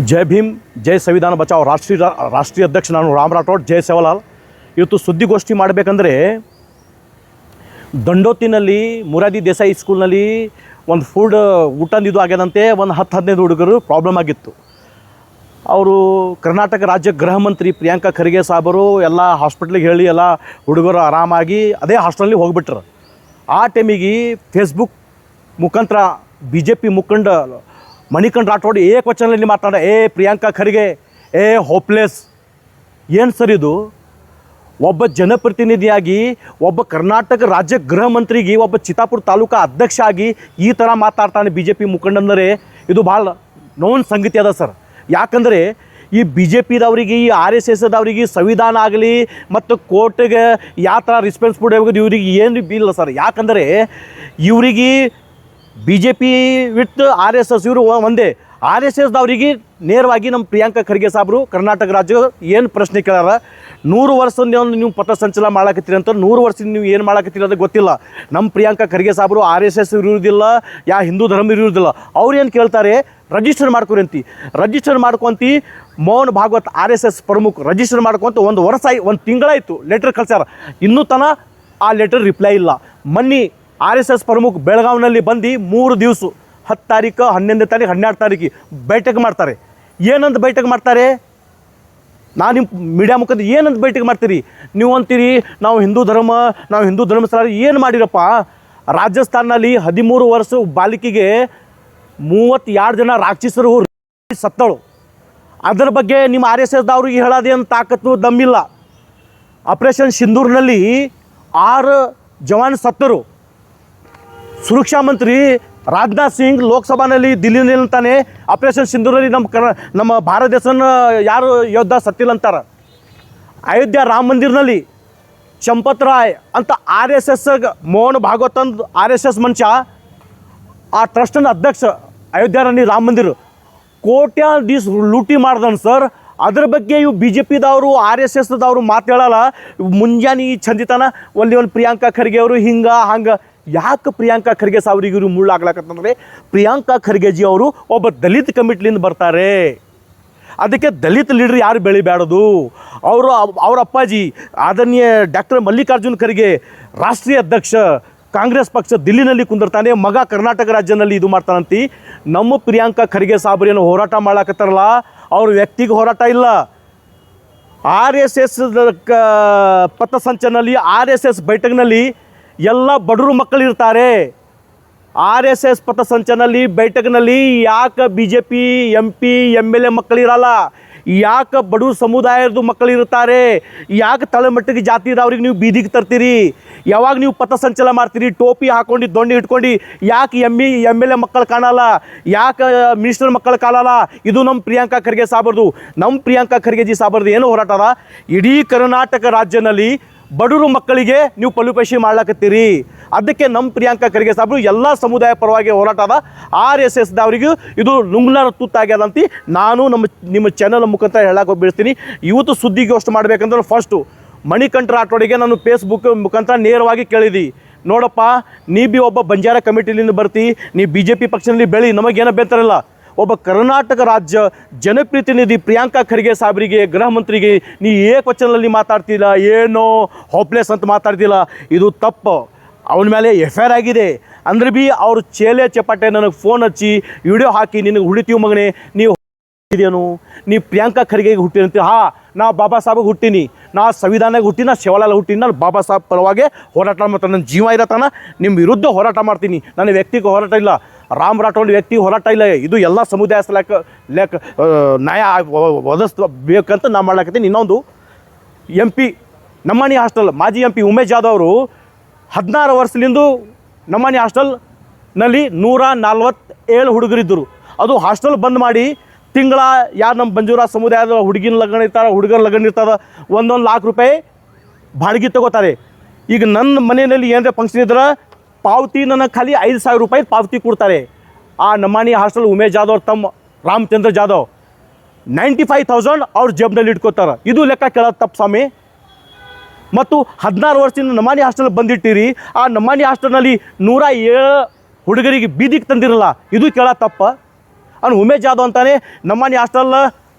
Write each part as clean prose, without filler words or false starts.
जय भीम जय संविधान बचाओ राष्ट्रीय अध्यक्ष ನಾನು ರಾಮ್ ರಾಠೋಡ್ ಜಯ ಸೇವಲಾಲ್ ಇವತ್ತು ಸುದ್ದಿಗೋಷ್ಠಿ ಮಾಡಬೇಕಂದ್ರೆ ದಂಡೋತಿನಲ್ಲಿ ಮುರಾದಿ ದೇಸಾಯಿ ಸ್ಕೂಲ್ನಲ್ಲಿ ಒಂದು ಫುಡ್ ಊಟಂದಿದ್ದು ಆಗ್ಯದಂತೆ ಒಂದು 10-15 ಹುಡುಗರು ಪ್ರಾಬ್ಲಮ್ ಆಗಿತ್ತು. ಅವರು ಕರ್ನಾಟಕ ರಾಜ್ಯ ಗೃಹ ಮಂತ್ರಿ ಪ್ರಿಯಾಂಕಾ ಖರ್ಗೆ ಸಾಹೇಬರು ಎಲ್ಲ ಹಾಸ್ಪಿಟ್ಲಿಗೆ ಹೇಳಿ ಎಲ್ಲ ಹುಡುಗರು ಆರಾಮಾಗಿ ಅದೇ ಹಾಸ್ಟೆಲ್ನಲ್ಲಿ ಹೋಗಿಬಿಟ್ರು. ಆ ಟೈಮಿಗೆ ಫೇಸ್ಬುಕ್ ಮುಖಾಂತರ BJP ಮುಖಂಡ ಮಣಿಕಂಠ ರಾಠೋಡ್ ಏಕವಚನದಲ್ಲಿ ಮಾತಾಡ ಪ್ರಿಯಾಂಕಾ ಖರ್ಗೆ ಹೋಪ್ಲೆಸ್. ಏನು ಸರ್ ಇದು? ಒಬ್ಬ ಜನಪ್ರತಿನಿಧಿಯಾಗಿ ಒಬ್ಬ ಕರ್ನಾಟಕ ರಾಜ್ಯ ಗೃಹ ಮಂತ್ರಿಗೆ ಒಬ್ಬ ಚಿತ್ತಾಪುರ ತಾಲೂಕಾ ಅಧ್ಯಕ್ಷ ಆಗಿ ಈ ಥರ ಮಾತಾಡ್ತಾನೆ BJP ಮುಖಂಡಂದರೆ ಇದು ಭಾಳ ನೋವಿನ ಸಂಗತಿ ಅದ ಸರ್. ಯಾಕಂದರೆ ಈ BJPದವರಿಗೆ ಈ RSSದವರಿಗೆ ಸಂವಿಧಾನ ಆಗಲಿ ಮತ್ತು ಕೋರ್ಟ್ಗೆ ಯಾವ ಥರ ರೆಸ್ಪಾನ್ಸಿಬಿಲಿಟಿ ಆಗೋದು ಇವ್ರಿಗೆ ಏನು ಇಲ್ಲ ಸರ್. ಯಾಕಂದರೆ ಇವರಿಗೆ BJP ವಿತ್ RSS ಇವರು ಒಂದೇ. RSSದವರಿಗೆ ನೇರವಾಗಿ ನಮ್ಮ ಪ್ರಿಯಾಂಕಾ ಖರ್ಗೆ ಸಾಹೇಬರು ಕರ್ನಾಟಕ ರಾಜ್ಯ ಏನು ಪ್ರಶ್ನೆ ಕೇಳಾರ, 100 ವರ್ಷ ನೀವು ಪಥಸಂಚಲನ ಮಾಡಾಕತ್ತೀರಿ ಅಂತ 100 ವರ್ಷ ನೀವು ಏನು ಮಾಡಾಕತ್ತೀರಿ ಅದು ಗೊತ್ತಿಲ್ಲ. ನಮ್ಮ ಪ್ರಿಯಾಂಕಾ ಖರ್ಗೆ ಸಾಹೇಬರು RSS ಇರುವುದಿಲ್ಲ, ಯಾ ಹಿಂದೂ ಧರ್ಮ ಇರುವುದಿಲ್ಲ. ಅವ್ರು ಏನು ಕೇಳ್ತಾರೆ, ರಿಜಿಸ್ಟರ್ ಮಾಡ್ಕೊರಿ ಅಂತಿ. ರಿಜಿಸ್ಟರ್ ಮಾಡ್ಕೊಂತಿ ಮೋಹನ್ ಭಾಗವತ್ RSS ಪ್ರಮುಖ ರಿಜಿಸ್ಟರ್ ಮಾಡ್ಕೊಂತ ಒಂದು ವರ್ಷ ಒಂದು ತಿಂಗಳಾಯಿತು ಲೆಟರ್ ಕಳ್ಸ್ಯಾರ. ಇನ್ನೂ ತನ ಆ ಲೆಟರ್ ರಿಪ್ಲೈ ಇಲ್ಲ. ಮೊನ್ನೆ RSS ಪ್ರಮುಖ ಬೆಳಗಾವಿನಲ್ಲಿ ಬಂದು 3 ದಿವಸ 10 ತಾರೀಕು 11ನೇ ತಾರೀಕು 12 ತಾರೀಕಿಗೆ ಬೈಠಕ್ ಮಾಡ್ತಾರೆ. ಏನಂತ ಬೈಠಕ್ ಮಾಡ್ತಾರೆ? ನಾನು ನಿಮ್ಮ ಮೀಡಿಯಾ ಮುಖಾಂತರ ಏನಂತ ಬೈಠಕ್ ಮಾಡ್ತೀರಿ ನೀವು ಅಂತೀರಿ ನಾವು ಹಿಂದೂ ಧರ್ಮಸ್ಥಳ ಏನು ಮಾಡಿರಪ್ಪ? ರಾಜಸ್ಥಾನಲ್ಲಿ 13 ವರ್ಷ ಬಾಲಿಕೆಗೆ 32 ಜನ ರಾಕ್ಷಸರು ಸತ್ತಳು. ಅದರ ಬಗ್ಗೆ ನಿಮ್ಮ RSSದವ್ರಿಗೆ ಹೇಳೋದೇನು ತಾಕತ್ತು ದಮ್ಮಿಲ್ಲ. ಆಪರೇಷನ್ ಸಿಂಧೂರ್ನಲ್ಲಿ 6 ಜವಾನ್ ಸತ್ತರು. ಸುರಕ್ಷಾ ಮಂತ್ರಿ ರಾಜನಾಥ್ ಸಿಂಗ್ ಲೋಕಸಭಾನಲ್ಲಿ ದಿಲ್ಲಿನಲ್ಲಿ ಅಂತಾನೆ ಆಪರೇಷನ್ ಸಿಂಧೂರಲ್ಲಿ ನಮ್ಮ ಭಾರತ ದೇಶನ ಯಾರು ಯೋಧ ಸತ್ತಿಲ್ಲ ಅಂತಾರೆ. ಅಯೋಧ್ಯ ರಾಮ ಮಂದಿರನಲ್ಲಿ ಚಂಪತ್ ರಾಯ್ ಅಂತ RSS ಮೋಹನ್ ಭಾಗವತ್ ಅಂತ RSS ಮನುಷ್ಯ ಆ ಟ್ರಸ್ಟನ ಅಧ್ಯಕ್ಷ ಅಯೋಧ್ಯರಲ್ಲಿ ರಾಮ ಮಂದಿರ ಕೋಟ್ಯಾಧೀಶ ಲೂಟಿ ಮಾಡ್ದನ್ ಸರ್. ಅದ್ರ ಬಗ್ಗೆ ಇವು BJPದವರು RSSದವರು ಮಾತಾಡಲ್ಲ. ಮುಂಜಾನೆ ಚಂದಿತನ ಒಂದು ಪ್ರಿಯಾಂಕಾ ಖರ್ಗೆ ಅವರು ಹಂಗೆ ಯಾಕೆ ಪ್ರಿಯಾಂಕಾ ಖರ್ಗೆ ಸಾಹೇಬ್ರಿಗೆ ಇವರು ಮುಳ್ಳಾಗ್ಲಾಕತ್ತಂದರೆ ಪ್ರಿಯಾಂಕಾ ಖರ್ಗೆಜಿ ಅವರು ಒಬ್ಬ ದಲಿತ ಕಮಿಟಿಲಿಂದ ಬರ್ತಾರೆ. ಅದಕ್ಕೆ ದಲಿತ ಲೀಡ್ರ್ ಯಾರು ಬೆಳಿಬೇಡದು. ಅವ್ರ ಅಪ್ಪಾಜಿ ಆದರಣೀಯ ಡಾಕ್ಟರ್ ಮಲ್ಲಿಕಾರ್ಜುನ್ ಖರ್ಗೆ ರಾಷ್ಟ್ರೀಯ ಅಧ್ಯಕ್ಷ ಕಾಂಗ್ರೆಸ್ ಪಕ್ಷ ದಿಲ್ಲಿನಲ್ಲಿ ಕುಂದಿರ್ತಾನೆ, ಮಗ ಕರ್ನಾಟಕ ರಾಜ್ಯದಲ್ಲಿ ಇದು ಮಾಡ್ತಾನಂತಿ. ನಮ್ಮ ಪ್ರಿಯಾಂಕಾ ಖರ್ಗೆ ಸಾಹೇಬ್ರೇನು ಹೋರಾಟ ಮಾಡಾಕತ್ತಾರಲ್ಲ, ಅವ್ರ ವ್ಯಕ್ತಿಗೆ ಹೋರಾಟ ಇಲ್ಲ. RSS ಪಥಸಂಚಲನದಲ್ಲಿ RSS ಬೈಠಕ್ನಲ್ಲಿ ಎಲ್ಲ ಬಡವರು ಮಕ್ಕಳಿರ್ತಾರೆ. RSS ಪಥಸಂಚಲನದಲ್ಲಿ ಬೈಠಕ್ನಲ್ಲಿ ಯಾಕೆ BJP MP MLA ಮಕ್ಕಳಿರಲ್ಲ? ಯಾಕೆ ಬಡವ್ರ ಸಮುದಾಯದ ಮಕ್ಕಳಿರ್ತಾರೆ? ಯಾಕೆ ತಳಮಟ್ಟಿಗೆ ಜಾತಿದವ್ರಿಗೆ ನೀವು ಬೀದಿಗೆ ತರ್ತೀರಿ? ಯಾವಾಗ ನೀವು ಪಥಸಂಚಲನ ಮಾಡ್ತೀರಿ ಟೋಪಿ ಹಾಕ್ಕೊಂಡು ದೊಣ್ಣೆ ಇಟ್ಕೊಂಡು ಯಾಕೆ MLA ಮಕ್ಕಳು ಕಾಣಲ್ಲ? ಯಾಕೆ ಮಿನಿಸ್ಟರ್ ಮಕ್ಕಳು ಕಾಣಲ್ಲ? ಇದು ನಮ್ಮ ಪ್ರಿಯಾಂಕಾ ಖರ್ಗೆ ಸಾಹೇಬ್ರದು. ನಮ್ಮ ಪ್ರಿಯಾಂಕಾ ಖರ್ಗೆಜಿ ಸಾಹೇಬ್ರದು ಏನು ಹೋರಾಟ ಅದ? ಇಡೀ ಕರ್ನಾಟಕ ರಾಜ್ಯದಲ್ಲಿ ಬಡವರು ಮಕ್ಕಳಿಗೆ ನೀವು ಪಲುಪೇಶಿ ಮಾಡ್ಲಾಕತ್ತೀರಿ. ಅದಕ್ಕೆ ನಮ್ಮ ಪ್ರಿಯಾಂಕಾ ಖರ್ಗೆ ಸಾಹೇಬರು ಎಲ್ಲ ಸಮುದಾಯ ಪರವಾಗಿ ಹೋರಾಟ ಅದ. RSSದವರಿಗೂ ಇದು ನುಂಗ್ಲಾರ ತುತ್ತಾಗ್ಯದಂತ ನಾನು ನಿಮ್ಮ ಚಾನಲ್ ಮುಖಾಂತರ ಹೇಳಕ್ಕೆ ಬೀಳ್ತೀನಿ. ಇವತ್ತು ಸುದ್ದಿಗೋಷ್ಠಿ ಮಾಡಬೇಕಂದ್ರೆ ಫಸ್ಟು ಮಣಿಕಂಠ ರಾಠೋಡಿಗೆ ನಾನು ಫೇಸ್ಬುಕ್ ಮುಖಾಂತರ ನೇರವಾಗಿ ಕೇಳಿದಿ, ನೋಡಪ್ಪ ನೀ ಬಿ ಒಬ್ಬ ಬಂಜಾರ ಕಮಿಟಿಲಿಂದ ಬರ್ತಿ, ನೀ BJP ಪಕ್ಷದಲ್ಲಿ ಬೆಳಿ, ನಮಗೇನು ಬೇತಾರಲ್ಲ. ಒಬ್ಬ ಕರ್ನಾಟಕ ರಾಜ್ಯ ಜನಪ್ರತಿನಿಧಿ ಪ್ರಿಯಾಂಕಾ ಖರ್ಗೆ ಸಾಹೇಬರಿಗೆ ಗೃಹ ಮಂತ್ರಿಗೆ ನೀ ಏಕವಚನದಲ್ಲಿ ಮಾತಾಡ್ತಿಲ್ಲ, ಏನೋ ಹೋಪ್ಲೆಸ್ ಅಂತ ಮಾತಾಡ್ತಿಲ್ಲ. ಇದು ತಪ್ಪು. ಅವನ ಮೇಲೆ FIR ಆಗಿದೆ. ಅಂದ್ರೆ ಬಿ ಅವರು ಚೇಲೆ ಚಪಾಟೆ ನನಗೆ ಫೋನ್ ಹಚ್ಚಿ ವಿಡಿಯೋ ಹಾಕಿ ನಿನಗೆ ಹುಡಿತೀವಿ ಮಗನೇ, ನೀವು ಇದೇನು ನೀ ಪ್ರಿಯಾಂಕಾ ಖರ್ಗೆಗೆ ಹುಟ್ಟಿನಂತ? ನಾ ಬಾಬಾ ಸಾಹೇಬ್ಗೆ ಹುಟ್ಟೀನಿ, ನಾ ಸಂವಿಧಾನಕ್ಕೆ ಹುಟ್ಟಿನ, ಶಿವಲಾಲ್ ಹುಟ್ಟಿನ, ನಾನು ಬಾಬಾ ಸಾಹೇಬ್ ಪರವಾಗಿ ಹೋರಾಟ ಮಾಡ್ತಾನೆ. ನನ್ನ ಜೀವ ಇರತ್ತಾನ ನಿಮ್ಮ ವಿರುದ್ಧ ಹೋರಾಟ ಮಾಡ್ತೀನಿ. ನನ್ನ ವ್ಯಕ್ತಿಗೆ ಹೋರಾಟ ಇಲ್ಲ, ರಾಮ್ ರಾಠೋಡ್ ವ್ಯಕ್ತಿಗೆ ಹೋರಾಟ ಇಲ್ಲ. ಇದು ಎಲ್ಲ ಸಮುದಾಯ ನ್ಯಾಯ ಒದಗಿಸ್ಬೇಕಂತ ನಾ ಮಾಡ್ಲಾಕತ್ತೀನಿ. ಇನ್ನೊಂದು MP ನಮ್ಮನಿ ಹಾಸ್ಟೆಲ್ ಮಾಜಿ MP ಉಮೇಶ್ ಜಾಧವ್ ಅವರು 16 ವರ್ಷದಿಂದ ನಮ್ಮನಿ ಹಾಸ್ಟೆಲ್ನಲ್ಲಿ 147 ಹುಡುಗರಿದ್ದರು. ಅದು ಹಾಸ್ಟೆಲ್ ಬಂದ್ ಮಾಡಿ ತಿಂಗಳ ಯಾರು ನಮ್ಮ ಬಂಜೂರ ಸಮುದಾಯದ ಹುಡುಗಿನ ಲಗ್ನ ಇರ್ತಾರೆ, ಹುಡುಗರ ಲಗ್ನ ಇರ್ತದೆ, 1 ಲಕ್ಷ ರೂಪಾಯಿ ಬಾಡಿಗೆ ತಗೋತಾರೆ. ಈಗ ನನ್ನ ಮನೆಯಲ್ಲಿ ಏನರ ಫಂಕ್ಷನ್ ಇದ್ರೆ ಪಾವತಿ ನನಗೆ ಖಾಲಿ 5,000 ರೂಪಾಯಿ ಪಾವತಿ ಕೊಡ್ತಾರೆ. ಆ ನಮ್ಮನಿ ಹಾಸ್ಟೆಲ್ ಉಮೇಶ್ ಜಾಧವ್ ತಮ್ಮ ರಾಮಚಂದ್ರ ಜಾಧವ್ 95,000 ಅವ್ರ ಜೇಬ್ನಲ್ಲಿ ಇಟ್ಕೋತಾರೆ. ಇದು ಲೆಕ್ಕ ಕೇಳೋದು ತಪ್ಪು ಸ್ವಾಮಿ. ಮತ್ತು 16 ವರ್ಷದಿಂದ ನಮ್ಮನಿ ಹಾಸ್ಟೆಲ್ ಬಂದಿಟ್ಟಿರಿ, ಆ ನಮ್ಮನಿ ಹಾಸ್ಟೆಲ್ನಲ್ಲಿ 107 ಹುಡುಗರಿಗೆ ಬೀದಿಗೆ ತಂದಿರಲ್ಲ, ಇದು ಕೇಳೋ ತಪ್ಪ. ಅವ್ನು ಉಮೇಶ್ ಜಾಧವ್ ಅಂತಾನೆ ನಮ್ಮನೆ ಹಾಸ್ಟೆಲ್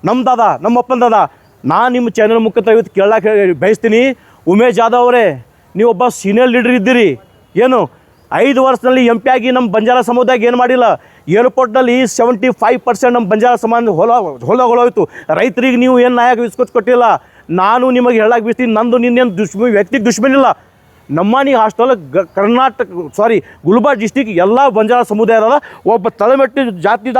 ನಮ್ದದ ನಮ್ಮ ಅಪ್ಪಂದದ. ನಾನು ನಿಮ್ಮ ಚಾನಲ್ ಮುಖಾಂತರ ಇವತ್ತು ಕೇಳಕ್ಕೆ ಬಯಸ್ತೀನಿ, ಉಮೇಶ್ ಜಾಧವ್ ಅವರೇ ನೀವೊಬ್ಬ ಸೀನಿಯರ್ ಲೀಡರ್ ಇದ್ದೀರಿ. ಏನು 5 ವರ್ಷದಲ್ಲಿ MP ಆಗಿ ನಮ್ಮ ಬಂಜಾರ ಸಮುದಾಯಕ್ಕೆ ಏನು ಮಾಡಿಲ್ಲ. ಏರ್ಪೋರ್ಟ್ನಲ್ಲಿ 75% ನಮ್ಮ ಬಂಜಾರ ಸಮಾಜ ಹೊಲಗೋಯ್ತು. ರೈತರಿಗೆ ನೀವು ಏನು ನ್ಯಾಯ ಕೊಟ್ಟಿಲ್ಲ. ನಾನು ನಿಮಗೆ ಹೇಳಕ್ಕೆ ಬಯಸ್ತೀನಿ, ನಂದು ನಿನ್ನೇನು ವ್ಯಕ್ತಿಗೆ ದುಶ್ಮನಿಲ್ಲ. ನಮ್ಮನೆ ಹಾಸ್ಟೆಲ್ ಗುಲ್ಬರ್ಗ ಡಿಸ್ಟಿಕ್ ಎಲ್ಲ ಬಂಜಾರ ಸಮುದಾಯ ಅದ. ಒಬ್ಬ ತಲೆಮೆಟ್ಟಿ ಜಾತಿದ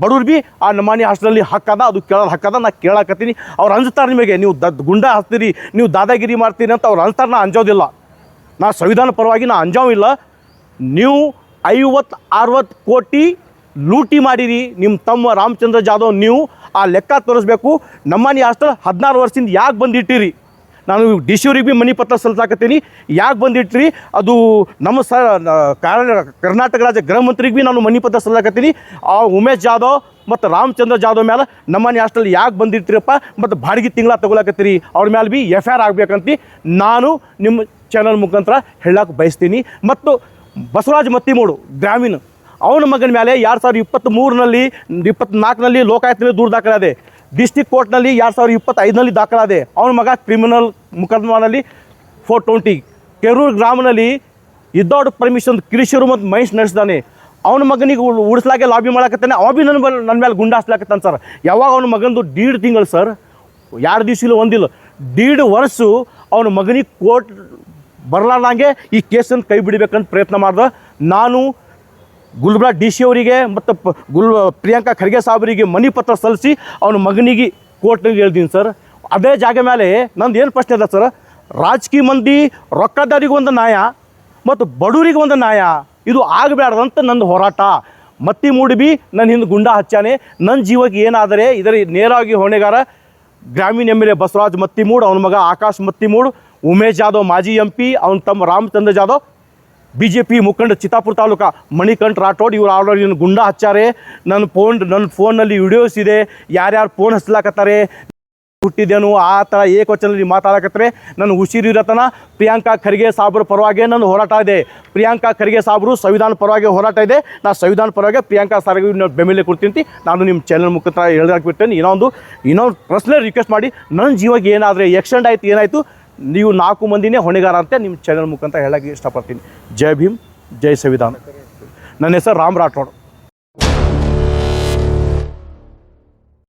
ಬಡವ್ರು ಭೀ ಆ ನಮ್ಮನೆ ಹಾಸ್ಟೆಲಲ್ಲಿ ಹಕ್ಕದ, ಅದು ಕೇಳೋದು ಹಕ್ಕದ. ನಾ ಕೇಳಕತ್ತೀನಿ. ಅವ್ರು ಅಂಜ್ತಾರೆ ನಿಮಗೆ, ನೀವು ಗುಂಡ ಹಚ್ತೀರಿ, ನೀವು ದಾದಾಗಿರಿ ಮಾಡ್ತೀರಿ ಅಂತ ಅವ್ರು ಅಂತಾರೆ. ನಾ ಅಂಜೋದಿಲ್ಲ. ನಾ ಸಂವಿಧಾನ ಪರವಾಗಿ ನಾ ಅಂಜಾವಿಲ್ಲ. ನೀವು 50-60 ಕೋಟಿ ಲೂಟಿ ಮಾಡಿರಿ ನಿಮ್ಮ ತಮ್ಮ ರಾಮಚಂದ್ರ ಜಾಧವ್. ನೀವು ಆ ಲೆಕ್ಕ ತೋರಿಸ್ಬೇಕು. ನಮ್ಮನೆ ಹಾಸ್ಟೆಲ್ 16 ವರ್ಷದಿಂದ ಯಾಕೆ ಬಂದಿಟ್ಟಿರಿ? ನಾನು DC ಅವ್ರಿಗೆ ಭೀ ಮನಿ ಪತ್ರ ಸಲ್ಲಿಸಾಕತ್ತೀನಿ. ಯಾಕೆ ಬಂದಿಟ್ರಿ? ಅದು ನಮ್ಮ ಕರ್ನಾಟಕ ರಾಜ್ಯ ಗೃಹ ಮಂತ್ರಿಗೆ ಭೀ ನಾನು ಮನಿ ಪತ್ರ ಸಲ್ಲಿಸಾಕತ್ತೀನಿ. ಆ ಉಮೇಶ್ ಜಾಧವ್ ಮತ್ತು ರಾಮಚಂದ್ರ ಜಾಧವ್ ಮೇಲೆ ನಮ್ಮನೆ ಹಾಸ್ಟೆಲ್ ಯಾಕೆ ಬಂದಿರ್ತೀರಪ್ಪ ಮತ್ತು ಬಾಡಿಗೆ ತಿಂಗಳ ತೊಗೊಳಕತ್ತೀರಿ, ಅವ್ರ ಮೇಲೆ ಭೀ FIR ಆಗಬೇಕಂತ ನಾನು ನಿಮ್ಮ ಚಾನಲ್ ಮುಖಾಂತರ ಹೇಳಕ್ಕೆ ಬಯಸ್ತೀನಿ. ಮತ್ತು ಬಸವರಾಜ ಮತ್ತಿಮೂಡು ಗ್ರಾಮೀಣ ಅವನ ಮಗನ ಮೇಲೆ 2023ರಲ್ಲಿ 24ನಲ್ಲಿ ಲೋಕಾಯುಕ್ತದಲ್ಲಿ ದೂರು ದಾಖಲಾದೆ. ಡಿಸ್ಟಿಕ್ ಕೋರ್ಟ್ನಲ್ಲಿ 2025ನಲ್ಲಿ ದಾಖಲಾದೆ. ಅವನ ಮಗ ಕ್ರಿಮಿನಲ್ ಮುಕದ್ದಮಾನಲ್ಲಿ 420. ಕೆರೂರು ಗ್ರಾಮದಲ್ಲಿ ವಿದೌಟ್ ಪರ್ಮಿಷನ್ ಕಿರಿಶರು ಮತ್ತು ಮಹೇಶ್ ನಡೆಸಿದಾನೆ. ಅವನ ಮಗನಿಗೆ ಉಳಿಸ್ಲಾಗೆ ಲಾಬಿ ಮಾಡಕತ್ತಾನೆ. ಅವ ಭೀ ನನ್ನ ಮೇಲೆ ಗುಂಡ ಹಾಸ್ಲಾಕತ್ತಾನೆ ಸರ್. ಯಾವಾಗ ಅವನ ಮಗಂದು 1.5 ತಿಂಗಳು ಸರ್, 2 ದಿವಸ ಇಲ್ಲ, ಒಂದಿಲ್ಲ, 1.5 ವರ್ಷ ಅವನ ಮಗನಿಗೆ ಕೋರ್ಟ್ ಬರಲಾರ್ದಂಗೆ ಈ ಕೇಸನ್ನು ಕೈ ಬಿಡಬೇಕಂತ ಪ್ರಯತ್ನ ಮಾಡ್ದೆ. ನಾನು ಗುಲ್ಬರ್ಗ DC ಅವರಿಗೆ ಮತ್ತು ಪ್ರಿಯಾಂಕಾ ಖರ್ಗೆ ಸಾಹೇಬರಿಗೆ ಮನಿ ಪತ್ರ ಸಲ್ಲಿಸಿ ಅವನ ಮಗನಿಗೆ ಕೋರ್ಟ್ನಾಗ ಹೇಳ್ದೀನಿ ಸರ್. ಅದೇ ಜಾಗ ಮೇಲೆ ನಂದು ಏನು ಪ್ರಶ್ನೆ ಇದೆ ಸರ್, ರಾಜಕೀಯ ಮಂದಿ ರೊಕ್ಕದಾರಿಗೆ ಒಂದು ನ್ಯಾಯ ಮತ್ತು ಬಡವರಿಗೆ ಒಂದು ನ್ಯಾಯ, ಇದು ಆಗಬೇಡ್ದಂತ ನಂದು ಹೋರಾಟ. ಮತ್ತಿಮೂಡು ಭೀ ನನ್ನ ಹಿಂದೆ ಗುಂಡ ಹಚ್ಚಾನೆ. ನನ್ನ ಜೀವಕ್ಕೆ ಏನಾದರೆ ಇದರ ನೇರವಾಗಿ ಹೊಣೆಗಾರ ಗ್ರಾಮೀಣ MLA ಬಸವರಾಜ್ ಮತ್ತಿಮೂಡು, ಅವನ ಮಗ ಆಕಾಶ್ ಮತ್ತಿಮೂಡು, ಉಮೇಶ್ ಜಾಧವ್ ಮಾಜಿ MP, ಅವನ ತಮ್ಮ ರಾಮಚಂದ್ರ ಜಾಧವ್ BJP ಮುಖಂಡ ಚಿತ್ತಾಪುರ ತಾಲೂಕಾ ಮಣಿಕಂಠ ರಾಠೋಡ್. ಇವ್ರು ಆಲ್ರೆಡಿ ಗುಂಡ ಹಚ್ಚಾರೆ. ನನ್ನ ಫೋನ್ನಲ್ಲಿ ವಿಡಿಯೋಸ್ ಇದೆ, ಯಾರ್ಯಾರು ಫೋನ್ ಹಚ್ಚಲಾಕತ್ತಾರೆ, ಹುಟ್ಟಿದ್ದೇನು ಆ ಥರ ಏಕವಚನದಲ್ಲಿ ಮಾತಾಡಕತ್ತಾರೆ. ನನ್ನ ಉಸಿರಿರತನ ಪ್ರಿಯಾಂಕಾ ಖರ್ಗೆ ಸಾಬ್ರ ಪರವಾಗಿ ನನ್ನ ಹೋರಾಟ ಇದೆ. ಪ್ರಿಯಾಂಕಾ ಖರ್ಗೆ ಸಾಬ್ರು ಸಂವಿಧಾನ ಪರವಾಗಿ ಹೋರಾಟ ಇದೆ. ನಾನು ಸಂವಿಧಾನ ಪರವಾಗಿ ಪ್ರಿಯಾಂಕಾ ಸಾರಿಗೆ ಬೆಂಬಲ ಕೊಡ್ತೀನಿ. ನಾನು ನಿಮ್ಮ ಚಾನಲ್ ಮುಖಾಂತರ ಹೇಳಕ್ಕೆ ಬಿಡ್ತೇನೆ. ಇನ್ನೊಂದು ಪರ್ಸ್ನಲ್ ರಿಕ್ವೆಸ್ಟ್ ಮಾಡಿ, ನನ್ನ ಜೀವಕ್ಕೆ ಏನಾದರೆ ಆಕ್ಸಿಡೆಂಟ್ ಆಯಿತು, ಏನಾಯಿತು, ನೀವು 4 ಮಂದಿನೇ ಹೊಣೆಗಾರ ಅಂತ ನಿಮ್ಮ ಚಾನಲ್ ಮುಖಾಂತರ ಹೇಳಕ್ಕೆ ಇಷ್ಟಪಡ್ತೀನಿ. ಜೈ ಭೀಮ್, ಜೈ ಸಂವಿಧಾನ. ನನ್ನ ಹೆಸರು ರಾಮ್ ರಾಠೋಡ್.